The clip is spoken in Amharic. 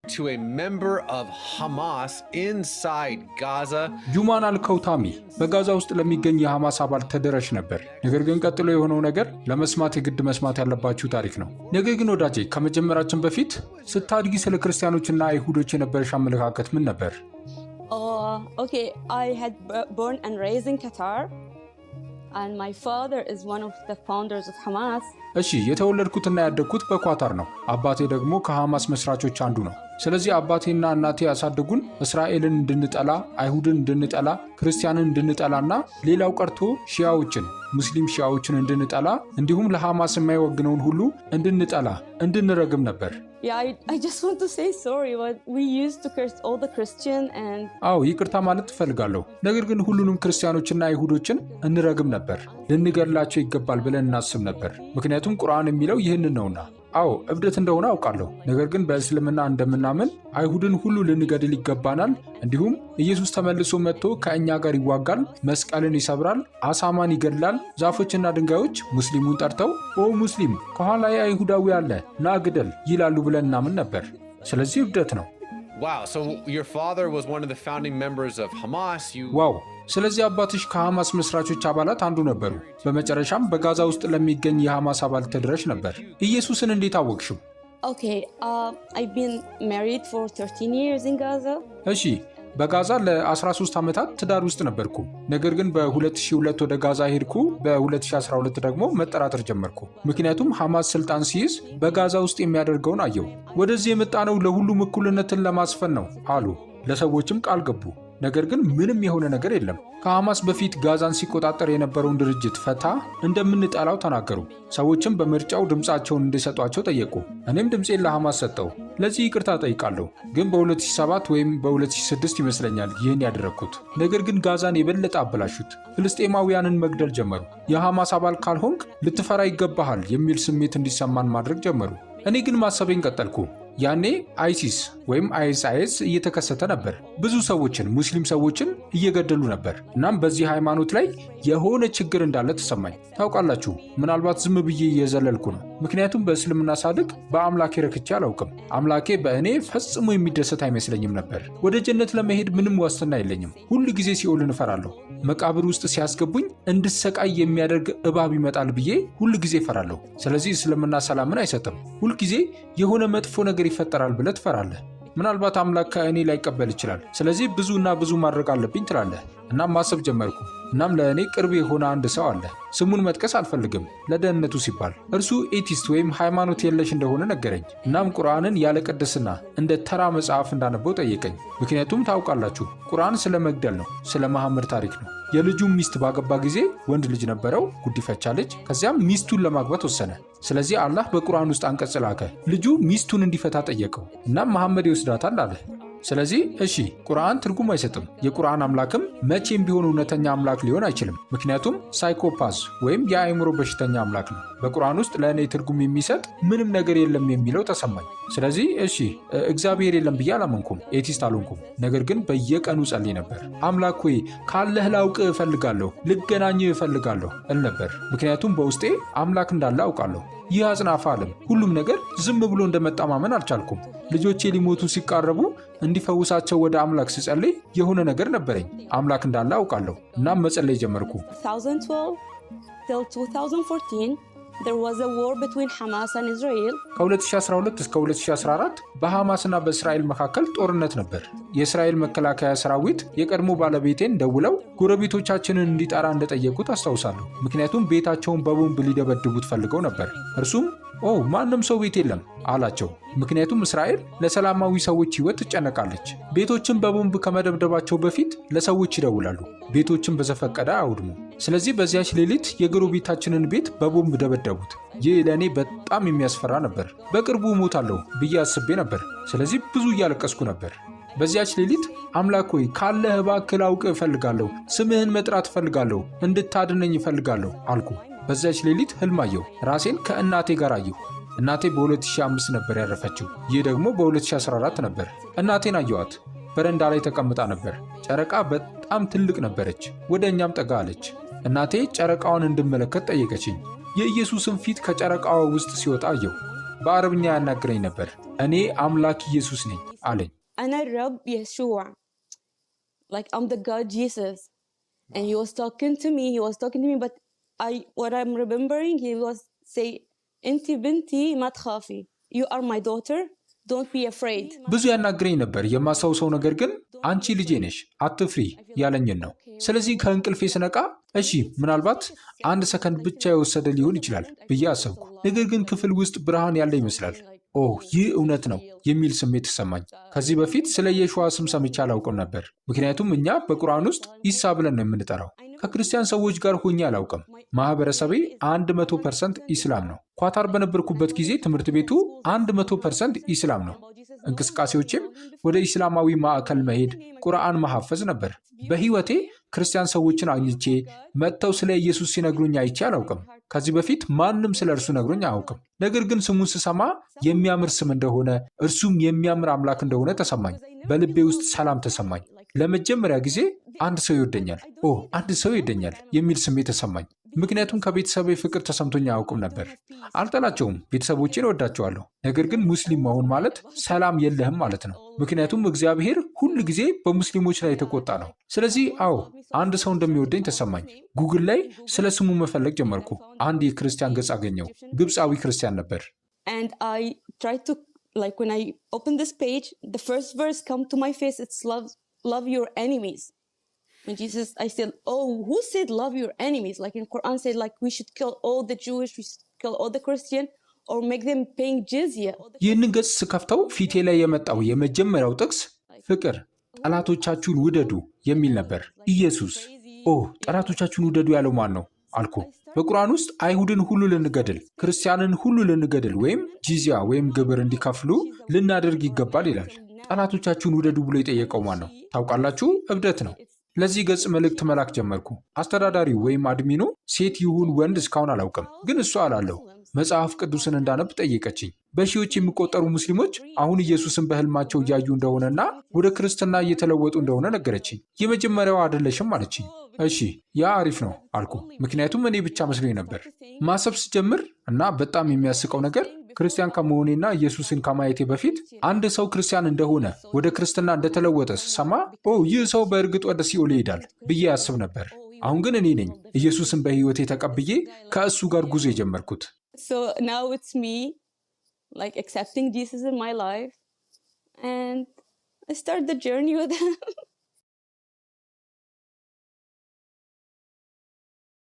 to a member of Hamas inside Gaza. ጁማን አልከውታሚ በጋዛ ውስጥ ለሚገኝ የሐማስ አባል ተደራሽ ነበር። ነገር ግን ቀጥሎ የሆነው ነገር ለመስማት የግድ መስማት ያለባችሁ ታሪክ ነው። ነገር ግን ወዳጄ ከመጀመራችን በፊት ስታድጊ ስለ ክርስቲያኖችና አይሁዶች የነበረሽ አመለካከት ምን ነበር? Okay, I had born and raised in Qatar. And my father is one of the founders of Hamas. እሺ የተወለድኩትና ያደግኩት በኳታር ነው። አባቴ ደግሞ ከሐማስ መስራቾች አንዱ ነው። ስለዚህ አባቴና እናቴ ያሳደጉን እስራኤልን እንድንጠላ፣ አይሁድን እንድንጠላ፣ ክርስቲያንን እንድንጠላና ሌላው ቀርቶ ሺያዎችን ሙስሊም ሺያዎችን እንድንጠላ እንዲሁም ለሐማስ የማይወግነውን ሁሉ እንድንጠላ እንድንረግም ነበር። Yeah, I just want to say sorry, but we used to curse all the Christian and አዎ ይቅርታ ማለት ትፈልጋለሁ። ነገር ግን ሁሉንም ክርስቲያኖችና አይሁዶችን እንረግም ነበር። ልንገድላቸው ይገባል ብለን እናስብ ነበር። ምክንያቱም ቁርአን የሚለው ይህንን ነውና። አዎ እብደት እንደሆነ አውቃለሁ። ነገር ግን በእስልምና እንደምናምን አይሁድን ሁሉ ልንገድል ይገባናል። እንዲሁም ኢየሱስ ተመልሶ መጥቶ ከእኛ ጋር ይዋጋል፣ መስቀልን ይሰብራል፣ አሳማን ይገድላል። ዛፎችና ድንጋዮች ሙስሊሙን ጠርተው ኦ ሙስሊም ከኋላ አይሁዳዊ አለ ና ግደል ይላሉ ብለን እናምን ነበር። ስለዚህ እብደት ነው። Wow, so your father was one of the founding members of Hamas. ዋው ስለዚህ አባትሽ ከሐማስ መስራቾች አባላት አንዱ ነበሩ። በመጨረሻም በጋዛ ውስጥ ለሚገኝ የሐማስ አባል ተደራሽ ነበር። ኢየሱስን እንዴት አወቅሽው? okay, I've been married for 13 years in Gaza. እሺ በጋዛ ለ13 ዓመታት ትዳር ውስጥ ነበርኩ። ነገር ግን በ2002 ወደ ጋዛ ሄድኩ። በ2012 ደግሞ መጠራጠር ጀመርኩ። ምክንያቱም ሐማስ ስልጣን ሲይዝ በጋዛ ውስጥ የሚያደርገውን አየው። ወደዚህ የመጣነው ለሁሉም እኩልነትን ለማስፈን ነው አሉ። ለሰዎችም ቃል ገቡ። ነገር ግን ምንም የሆነ ነገር የለም። ከሐማስ በፊት ጋዛን ሲቆጣጠር የነበረውን ድርጅት ፈታ እንደምንጠላው ተናገሩ። ሰዎችም በምርጫው ድምፃቸውን እንዲሰጧቸው ጠየቁ። እኔም ድምፄን ለሐማስ ሰጠው። ለዚህ ይቅርታ ጠይቃለሁ። ግን በ2007 ወይም በ2006 ይመስለኛል ይህን ያደረግኩት። ነገር ግን ጋዛን የበለጠ አበላሹት። ፍልስጤማውያንን መግደል ጀመሩ። የሐማስ አባል ካልሆንክ ልትፈራ ይገባሃል የሚል ስሜት እንዲሰማን ማድረግ ጀመሩ። እኔ ግን ማሰቤን ቀጠልኩ። ያኔ አይሲስ ወይም አይኤስአይኤስ እየተከሰተ ነበር። ብዙ ሰዎችን ሙስሊም ሰዎችን እየገደሉ ነበር። እናም በዚህ ሃይማኖት ላይ የሆነ ችግር እንዳለ ተሰማኝ። ታውቃላችሁ ምናልባት ዝም ብዬ እየዘለልኩ ነው። ምክንያቱም በእስልምና ሳድግ በአምላኬ ረክቼ አላውቅም። አምላኬ በእኔ ፈጽሞ የሚደሰት አይመስለኝም ነበር። ወደ ጀነት ለመሄድ ምንም ዋስትና የለኝም። ሁል ጊዜ ሲኦልን እፈራለሁ። መቃብር ውስጥ ሲያስገቡኝ እንድሰቃይ የሚያደርግ እባብ ይመጣል ብዬ ሁል ጊዜ እፈራለሁ። ስለዚህ እስልምና ሰላምን አይሰጥም። ሁል ጊዜ የሆነ መጥፎ ነገር ይፈጠራል ብለህ ትፈራለህ። ምናልባት አምላክ ከእኔ ላይቀበል ይችላል። ስለዚህ ብዙ ማድረግ አለብኝ ትላለህ። እናም ማሰብ ጀመርኩ። እናም ለእኔ ቅርብ የሆነ አንድ ሰው አለ። ስሙን መጥቀስ አልፈልግም ለደህንነቱ ሲባል። እርሱ ኤቲስት ወይም ሃይማኖት የለሽ እንደሆነ ነገረኝ። እናም ቁርአንን ያለ ቅድስና እንደ ተራ መጽሐፍ እንዳነበው ጠየቀኝ። ምክንያቱም ታውቃላችሁ ቁርአን ስለ መግደል ነው፣ ስለ መሐመድ ታሪክ ነው። የልጁም ሚስት ባገባ ጊዜ ወንድ ልጅ ነበረው፣ ጉዲፈቻ ልጅ። ከዚያም ሚስቱን ለማግባት ወሰነ። ስለዚህ አላህ በቁርአን ውስጥ አንቀጽ ላከ። ልጁ ሚስቱን እንዲፈታ ጠየቀው። እናም መሐመድ ይወስዳታል አለ። ስለዚህ እሺ ቁርአን ትርጉም አይሰጥም። የቁርአን አምላክም መቼም ቢሆን እውነተኛ አምላክ ሊሆን አይችልም። ምክንያቱም ሳይኮፓዝ ወይም የአእምሮ በሽተኛ አምላክ ነው። በቁርአን ውስጥ ለእኔ ትርጉም የሚሰጥ ምንም ነገር የለም የሚለው ተሰማኝ። ስለዚህ እሺ እግዚአብሔር የለም ብዬ አላመንኩም፣ ኤቲስት አልሆንኩም። ነገር ግን በየቀኑ ጸልይ ነበር። አምላክ ሆይ ካለህ ላውቅ እፈልጋለሁ፣ ልገናኝ እፈልጋለሁ እል ነበር። ምክንያቱም በውስጤ አምላክ እንዳለ አውቃለሁ። ይህ አጽናፈ ዓለም ሁሉም ነገር ዝም ብሎ እንደመጣ ማመን አልቻልኩም። ልጆቼ ሊሞቱ ሲቃረቡ እንዲፈውሳቸው ወደ አምላክ ስጸልይ የሆነ ነገር ነበረኝ። አምላክ እንዳለ አውቃለሁ። እናም መጸለይ ጀመርኩ። 2012 till 2014 there was a war between Hamas and Israel. ከ2012 እስከ 2014 በሐማስና በእስራኤል መካከል ጦርነት ነበር። የእስራኤል መከላከያ ሰራዊት የቀድሞ ባለቤቴን ደውለው ጎረቤቶቻችንን እንዲጠራ እንደጠየቁት አስታውሳለሁ። ምክንያቱም ቤታቸውን በቦምብ ሊደበድቡት ፈልገው ነበር። እርሱም ማንም ሰው ቤት የለም አላቸው። ምክንያቱም እስራኤል ለሰላማዊ ሰዎች ሕይወት ትጨነቃለች። ቤቶችን በቦምብ ከመደብደባቸው በፊት ለሰዎች ይደውላሉ። ቤቶችን በዘፈቀደ አያውድሙ። ስለዚህ በዚያች ሌሊት የጎረቤታችንን ቤት በቦምብ ደበደቡት። ይህ ለእኔ በጣም የሚያስፈራ ነበር። በቅርቡ እሞታለሁ ብዬ አስቤ ነበር። ስለዚህ ብዙ እያለቀስኩ ነበር። በዚያች ሌሊት አምላክ ሆይ ካለህ እባክህ ላውቅ እፈልጋለሁ፣ ስምህን መጥራት እፈልጋለሁ፣ እንድታድነኝ እፈልጋለሁ አልኩ። በዚያች ሌሊት ህልም አየሁ። ራሴን ከእናቴ ጋር አየሁ። እናቴ በ2005 ነበር ያረፈችው። ይህ ደግሞ በ2014 ነበር። እናቴን አየኋት። በረንዳ ላይ ተቀምጣ ነበር። ጨረቃ በጣም ትልቅ ነበረች። ወደ እኛም ጠጋ አለች። እናቴ ጨረቃዋን እንድመለከት ጠየቀችኝ። የኢየሱስን ፊት ከጨረቃዋ ውስጥ ሲወጣ አየሁ። በአረብኛ ያናግረኝ ነበር። እኔ አምላክ ኢየሱስ ነኝ አለኝ። أنا الرب يسوع. Like I'm the God Jesus. And he was talking to me, but what I'm remembering, he was say, "Inti binti ma tkhafi. You are my daughter. Don't be afraid." ብዙ ያናግረኝ ነበር። የማስታውሰው ነገር ግን አንቺ ልጄ ነሽ አትፍሪ ያለኝን ነው። ስለዚህ ከእንቅልፌ ስነቃ እሺ ምናልባት አንድ ሰከንድ ብቻ የወሰደ ሊሆን ይችላል ብዬ አሰብኩ። ነገር ግን ክፍል ውስጥ ብርሃን ያለ ይመስላል። ኦ ይህ እውነት ነው የሚል ስሜት ተሰማኝ። ከዚህ በፊት ስለ ኢየሱዋ ስም ሰምቼ አላውቅም ነበር። ምክንያቱም እኛ በቁርአን ውስጥ ኢሳ ብለን ነው የምንጠራው። ከክርስቲያን ሰዎች ጋር ሆኜ አላውቅም። ማህበረሰቤ 100% ኢስላም ነው። ኳታር በነበርኩበት ጊዜ ትምህርት ቤቱ 100% ኢስላም ነው። እንቅስቃሴዎችም ወደ ኢስላማዊ ማዕከል መሄድ፣ ቁርአን መሐፈዝ ነበር። በህይወቴ ክርስቲያን ሰዎችን አግኝቼ መጥተው ስለ ኢየሱስ ሲነግሩኝ አይቼ አላውቅም። ከዚህ በፊት ማንም ስለ እርሱ ነግሮኝ አያውቅም። ነገር ግን ስሙን ስሰማ የሚያምር ስም እንደሆነ እርሱም የሚያምር አምላክ እንደሆነ ተሰማኝ። በልቤ ውስጥ ሰላም ተሰማኝ። ለመጀመሪያ ጊዜ አንድ ሰው ይወደኛል የሚል ስሜት ተሰማኝ። ምክንያቱም ከቤተሰቤ ፍቅር ተሰምቶኝ አያውቅም ነበር። አልጠላቸውም፣ ቤተሰቦቼን እወዳቸዋለሁ። ነገር ግን ሙስሊም መሆን ማለት ሰላም የለህም ማለት ነው። ምክንያቱም እግዚአብሔር ሁል ጊዜ በሙስሊሞች ላይ የተቆጣ ነው። ስለዚህ አንድ ሰው እንደሚወደኝ ተሰማኝ። ጉግል ላይ ስለ ስሙ መፈለግ ጀመርኩ። አንድ የክርስቲያን ገጽ አገኘው። ግብፃዊ ክርስቲያን ነበር። And I tried to, like when I opened this page, the first verse come to my face, it's love your enemies. When Jesus, I said, who said love your enemies? Like in Quran said, like we should kill all the Jewish, we should kill all the Christian, or make them paying jizya. ይህንን ገጽ ስከፍተው ፊቴ ላይ የመጣው የመጀመሪያው ጥቅስ ፍቅር፣ ጠላቶቻችሁን ውደዱ የሚል ነበር። ኢየሱስ ጠላቶቻችሁን ውደዱ ያለው ማን ነው አልኩ። በቁርአን ውስጥ አይሁድን ሁሉ ልንገድል፣ ክርስቲያንን ሁሉ ልንገድል ወይም ጂዚያ ወይም ግብር እንዲከፍሉ ልናደርግ ይገባል ይላል። ጠላቶቻችሁን ውደዱ ብሎ የጠየቀው ማን ነው? ታውቃላችሁ? እብደት ነው። ለዚህ ገጽ መልእክት መላክ ጀመርኩ። አስተዳዳሪው ወይም አድሚኑ ሴት ይሁን ወንድ እስካሁን አላውቅም፣ ግን እሷ አላለሁ መጽሐፍ ቅዱስን እንዳነብ ጠየቀችኝ። በሺዎች የሚቆጠሩ ሙስሊሞች አሁን ኢየሱስን በህልማቸው እያዩ እንደሆነና ወደ ክርስትና እየተለወጡ እንደሆነ ነገረችኝ። የመጀመሪያዋ አይደለሽም አለችኝ። እሺ ያ አሪፍ ነው አልኩ፣ ምክንያቱም እኔ ብቻ መስሎኝ ነበር። ማሰብ ስጀምር እና በጣም የሚያስቀው ነገር ክርስቲያን ከመሆኔና ኢየሱስን ከማየቴ በፊት አንድ ሰው ክርስቲያን እንደሆነ ወደ ክርስትና እንደተለወጠ ስሰማ ይህ ሰው በእርግጥ ወደ ሲኦል ይሄዳል ብዬ ያስብ ነበር። አሁን ግን እኔ ነኝ ኢየሱስን በህይወቴ ተቀብዬ ከእሱ ጋር ጉዞ የጀመርኩት። So now it's me, like accepting Jesus in my life, and I start the journey with him.